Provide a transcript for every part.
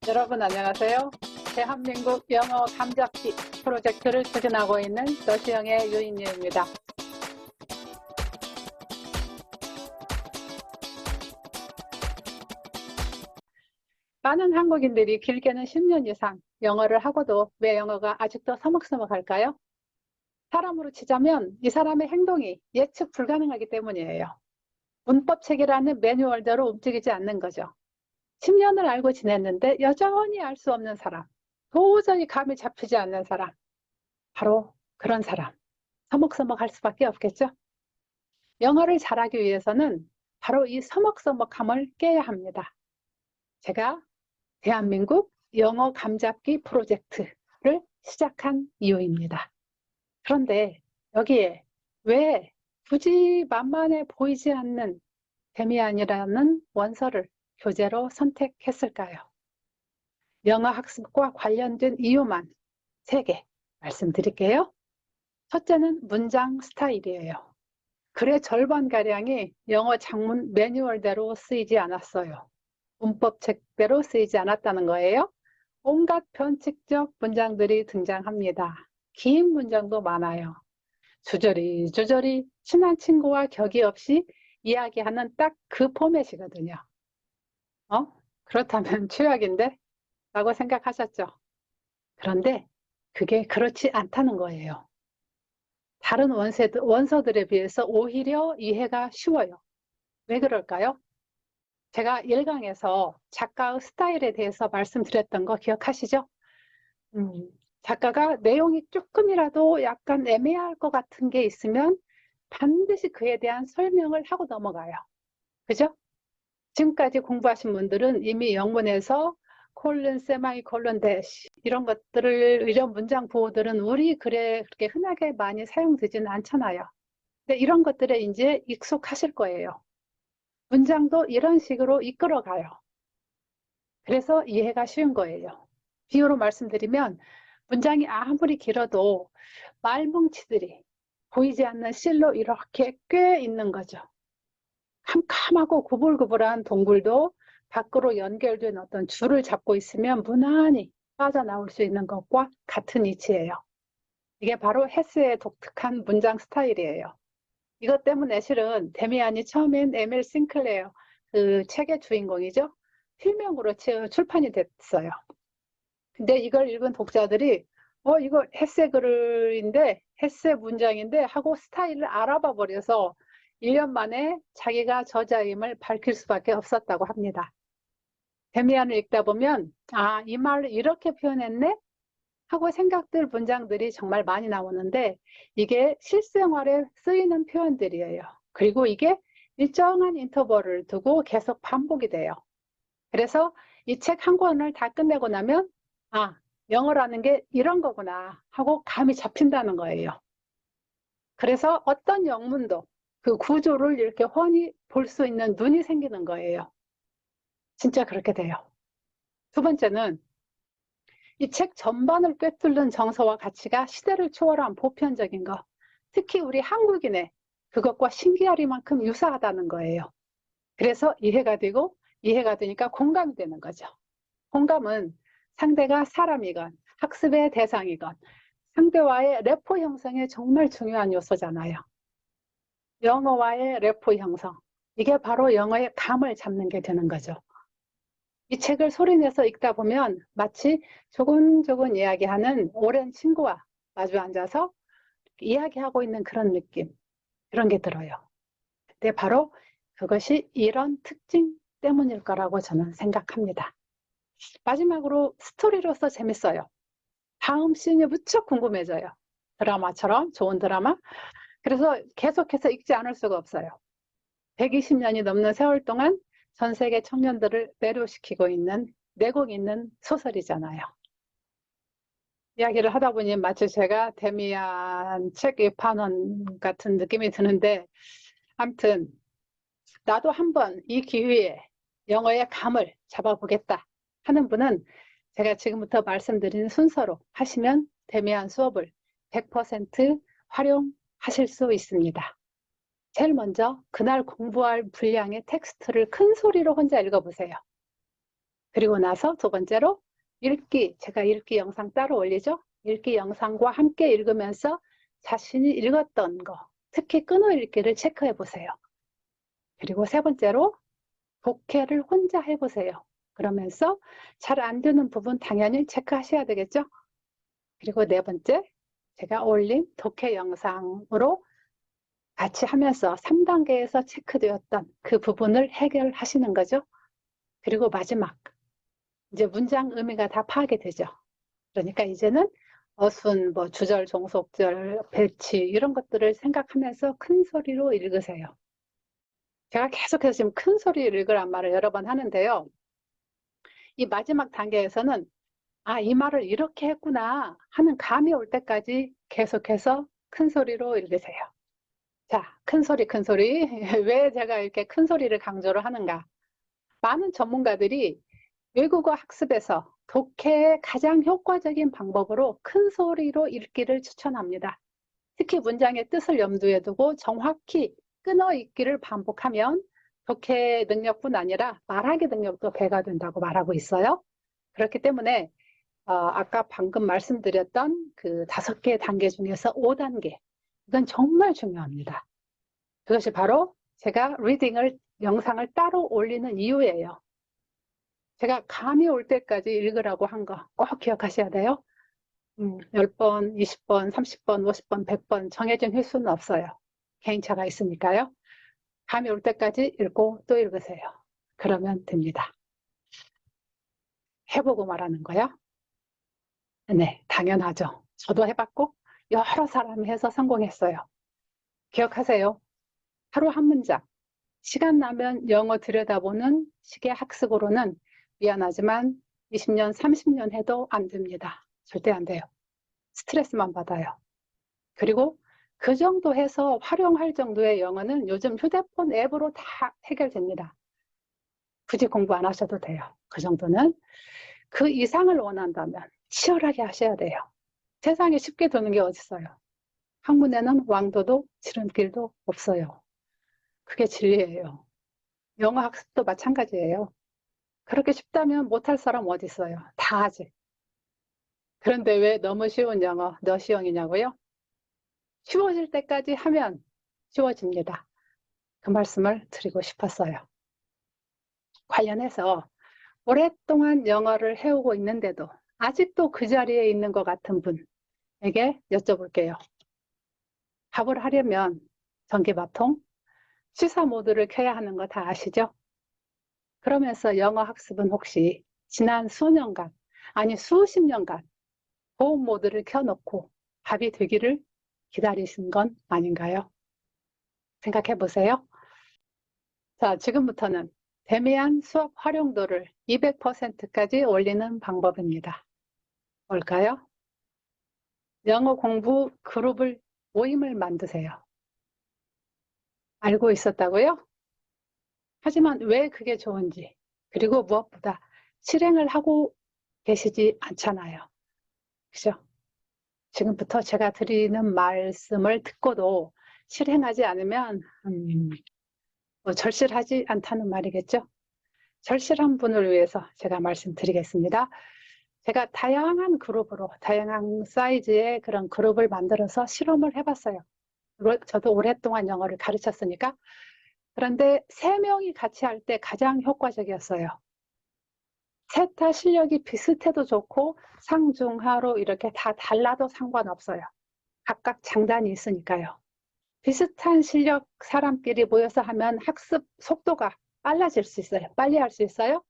여러분 안녕하세요. 대한민국 영어 감잡기 프로젝트를 추진하고 있는 러시영의 유인유입니다. 많은 한국인들이 길게는 10년 이상 영어를 하고도 왜 영어가 아직도 서먹서먹할까요? 사람으로 치자면 이 사람의 행동이 예측 불가능하기 때문이에요. 문법책이라는 매뉴얼대로 움직이지 않는 거죠. 10년을 알고 지냈는데 여전히 알 수 없는 사람, 도저히 감이 잡히지 않는 사람, 바로 그런 사람, 서먹서먹할 수밖에 없겠죠. 영어를 잘하기 위해서는 바로 이 서먹서먹함을 깨야 합니다. 제가 대한민국 영어 감잡기 프로젝트를 시작한 이유입니다. 그런데 여기에 왜 굳이 만만해 보이지 않는 데미안이라는 원서를 교재로 선택했을까요? 영어 학습과 관련된 이유만 3개 말씀드릴게요. 첫째는 문장 스타일이에요. 글의 절반가량이 영어 장문 매뉴얼대로 쓰이지 않았어요. 문법책대로 쓰이지 않았다는 거예요. 온갖 변칙적 문장들이 등장합니다. 긴 문장도 많아요. 주저리 친한 친구와 격이 없이 이야기하는 딱 그 포맷이거든요. 그렇다면 최악인데? 라고 생각하셨죠? 그런데 그게 그렇지 않다는 거예요. 다른 원서들에 비해서 오히려 이해가 쉬워요. 왜 그럴까요? 제가 1강에서 작가의 스타일에 대해서 말씀드렸던 거 기억하시죠? 작가가 내용이 조금이라도 약간 애매할 것 같은 게 있으면 반드시 그에 대한 설명을 하고 넘어가요. 그죠? 지금까지 공부하신 분들은 이미 영문에서 콜론, 세마이콜론, 대시 이런 것들을, 이런 문장 구호들은 우리 글에 그렇게 흔하게 많이 사용되지는 않잖아요. 근데 이런 것들에 이제 익숙하실 거예요. 문장도 이런 식으로 이끌어가요. 그래서 이해가 쉬운 거예요. 비유로 말씀드리면 문장이 아무리 길어도 말뭉치들이 보이지 않는 실로 이렇게 꽤 있는 거죠. 캄캄하고 구불구불한 동굴도 밖으로 연결된 어떤 줄을 잡고 있으면 무난히 빠져나올 수 있는 것과 같은 이치예요. 이게 바로 헤스의 독특한 문장 스타일이에요. 이것 때문에 실은 데미안이 처음엔 에밀 싱클레어 그 책의 주인공이죠. 필명으로 출판이 됐어요. 근데 이걸 읽은 독자들이 이거 헤세 글인데 헤세 문장인데 하고 스타일을 알아봐 버려서 1년 만에 자기가 저자임을 밝힐 수밖에 없었다고 합니다. 데미안을 읽다 보면 이 말을 이렇게 표현했네? 하고 생각들 문장들이 정말 많이 나오는데 이게 실생활에 쓰이는 표현들이에요. 그리고 이게 일정한 인터벌을 두고 계속 반복이 돼요. 그래서 이 책 한 권을 다 끝내고 나면 영어라는 게 이런 거구나 하고 감이 잡힌다는 거예요. 그래서 어떤 영문도 그 구조를 이렇게 훤히 볼 수 있는 눈이 생기는 거예요. 진짜 그렇게 돼요. 두 번째는 이 책 전반을 꿰뚫는 정서와 가치가 시대를 초월한 보편적인 것, 특히 우리 한국인의 그것과 신기하리만큼 유사하다는 거예요. 그래서 이해가 되니까 공감이 되는 거죠. 공감은 상대가 사람이건 학습의 대상이건 상대와의 래포 형성에 정말 중요한 요소잖아요. 영어와의 래포 형성, 이게 바로 영어의 감을 잡는 게 되는 거죠. 이 책을 소리내서 읽다 보면 마치 조곤조곤 이야기하는 오랜 친구와 마주 앉아서 이야기하고 있는 그런 느낌, 그런 게 들어요. 근데 바로 그것이 이런 특징 때문일 거라고 저는 생각합니다. 마지막으로 스토리로서 재밌어요. 다음 씬이 무척 궁금해져요. 드라마처럼 좋은 드라마. 그래서 계속해서 읽지 않을 수가 없어요. 120년이 넘는 세월 동안 전 세계 청년들을 매료시키고 있는, 내공 있는 소설이잖아요. 이야기를 하다 보니 마치 제가 데미안 책 입판원 같은 느낌이 드는데, 아무튼 나도 한번 이 기회에 영어의 감을 잡아보겠다 하는 분은 제가 지금부터 말씀드린 순서로 하시면 데미안 수업을 100% 활용하실 수 있습니다. 제일 먼저 그날 공부할 분량의 텍스트를 큰 소리로 혼자 읽어보세요. 그리고 나서 두 번째로 읽기, 제가 읽기 영상 따로 올리죠. 읽기 영상과 함께 읽으면서 자신이 읽었던 거, 특히 끊어 읽기를 체크해 보세요. 그리고 세 번째로 독해를 혼자 해보세요. 그러면서 잘 안 되는 부분 당연히 체크하셔야 되겠죠. 그리고 네 번째, 제가 올린 독해 영상으로 같이 하면서 3단계에서 체크되었던 그 부분을 해결하시는 거죠. 그리고 마지막, 이제 문장 의미가 다 파악이 되죠. 그러니까 이제는 어순, 뭐 주절, 종속절, 배치 이런 것들을 생각하면서 큰 소리로 읽으세요. 제가 계속해서 지금 큰 소리로 읽으란 말을 여러 번 하는데요. 이 마지막 단계에서는 아, 이 말을 이렇게 했구나 하는 감이 올 때까지 계속해서 큰 소리로 읽으세요. 자, 큰 소리, 큰 소리. 왜 제가 이렇게 큰 소리를 강조를 하는가? 많은 전문가들이 외국어 학습에서 독해의 가장 효과적인 방법으로 큰 소리로 읽기를 추천합니다. 특히 문장의 뜻을 염두에 두고 정확히 끊어 읽기를 반복하면 독해 능력뿐 아니라 말하기 능력도 배가 된다고 말하고 있어요. 그렇기 때문에 아까 방금 말씀드렸던 그 5개의 단계 중에서 5단계, 이건 정말 중요합니다. 그것이 바로 제가 리딩을, 영상을 따로 올리는 이유예요. 제가 감이 올 때까지 읽으라고 한 거 꼭 기억하셔야 돼요. 10번, 20번, 30번, 50번, 100번 정해진 횟수는 없어요. 개인차가 있으니까요. 감이 올 때까지 읽고 또 읽으세요. 그러면 됩니다. 해보고 말하는 거야? 네, 당연하죠. 저도 해봤고 여러 사람이 해서 성공했어요. 기억하세요. 하루 한 문장. 시간 나면 영어 들여다보는 식의 학습으로는 미안하지만 20년, 30년 해도 안 됩니다. 절대 안 돼요. 스트레스만 받아요. 그리고 그 정도 해서 활용할 정도의 영어는 요즘 휴대폰 앱으로 다 해결됩니다. 굳이 공부 안 하셔도 돼요. 그 정도는. 그 이상을 원한다면 치열하게 하셔야 돼요. 세상에 쉽게 도는 게 어디 있어요. 학문에는 왕도도 지름길도 없어요. 그게 진리예요. 영어 학습도 마찬가지예요. 그렇게 쉽다면 못할 사람 어디 있어요. 다 하지. 그런데 왜 너무 쉬운 영어, 너시영이냐고요? 쉬워질 때까지 하면 쉬워집니다. 그 말씀을 드리고 싶었어요. 관련해서 오랫동안 영어를 해오고 있는데도 아직도 그 자리에 있는 것 같은 분에게 여쭤볼게요. 밥을 하려면 전기밥통, 시사 모드를 켜야 하는 거 다 아시죠? 그러면서 영어 학습은 혹시 지난 수년간, 아니 수십 년간 보호 모드를 켜놓고 밥이 되기를 기다리신 건 아닌가요? 생각해 보세요. 자, 지금부터는 데미안 수업 활용도를 200%까지 올리는 방법입니다. 뭘까요? 영어 공부 그룹을, 모임을 만드세요. 알고 있었다고요? 하지만 왜 그게 좋은지, 그리고 무엇보다 실행을 하고 계시지 않잖아요. 그죠? 지금부터 제가 드리는 말씀을 듣고도 실행하지 않으면 절실하지 않다는 말이겠죠? 절실한 분을 위해서 제가 말씀드리겠습니다. 제가 다양한 그룹으로, 다양한 사이즈의 그런 그룹을 만들어서 실험을 해봤어요. 저도 오랫동안 영어를 가르쳤으니까. 그런데 3명이 같이 할 때 가장 효과적이었어요. 셋 다 실력이 비슷해도 좋고 상중하로 이렇게 다 달라도 상관없어요. 각각 장단이 있으니까요. 비슷한 실력 사람끼리 모여서 하면 학습 속도가 빨라질 수 있어요. 빨리 할 수 있어요.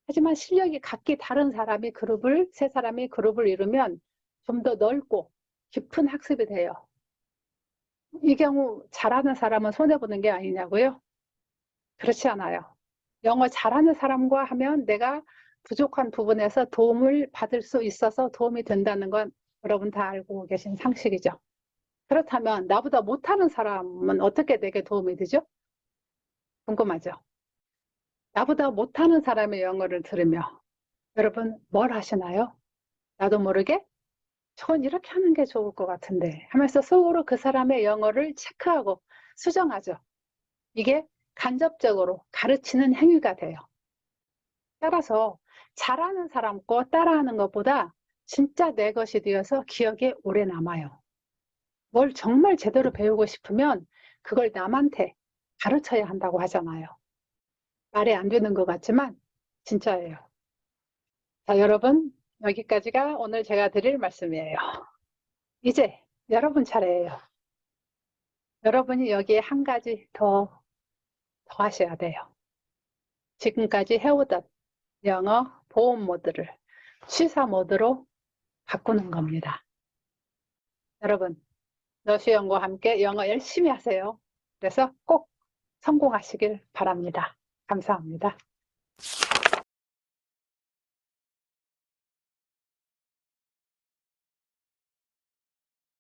하지만 실력이 각기 다른 사람이 그룹을, 세 사람이 그룹을 이루면 좀 더 넓고 깊은 학습이 돼요. 이 경우 잘하는 사람은 손해보는 게 아니냐고요? 그렇지 않아요. 영어 잘하는 사람과 하면 내가 부족한 부분에서 도움을 받을 수 있어서 도움이 된다는 건 여러분 다 알고 계신 상식이죠. 그렇다면 나보다 못하는 사람은 어떻게 내게 도움이 되죠? 궁금하죠? 나보다 못하는 사람의 영어를 들으며 여러분 뭘 하시나요? 나도 모르게 저건 이렇게 하는 게 좋을 것 같은데 하면서 속으로 그 사람의 영어를 체크하고 수정하죠. 이게 간접적으로 가르치는 행위가 돼요. 따라서 잘하는 사람 거 따라하는 것보다 진짜 내 것이 되어서 기억에 오래 남아요. 뭘 정말 제대로 배우고 싶으면 그걸 남한테 가르쳐야 한다고 하잖아요. 말이 안 되는 것 같지만 진짜예요. 자, 여러분, 여기까지가 오늘 제가 드릴 말씀이에요. 이제 여러분 차례예요. 여러분이 여기에 한 가지 더 하셔야 돼요. 지금까지 해오던 영어 보험 모드를 취사 모드로 바꾸는 겁니다. 여러분, 너시영과 함께 영어 열심히 하세요. 그래서 꼭 성공하시길 바랍니다. 감사합니다.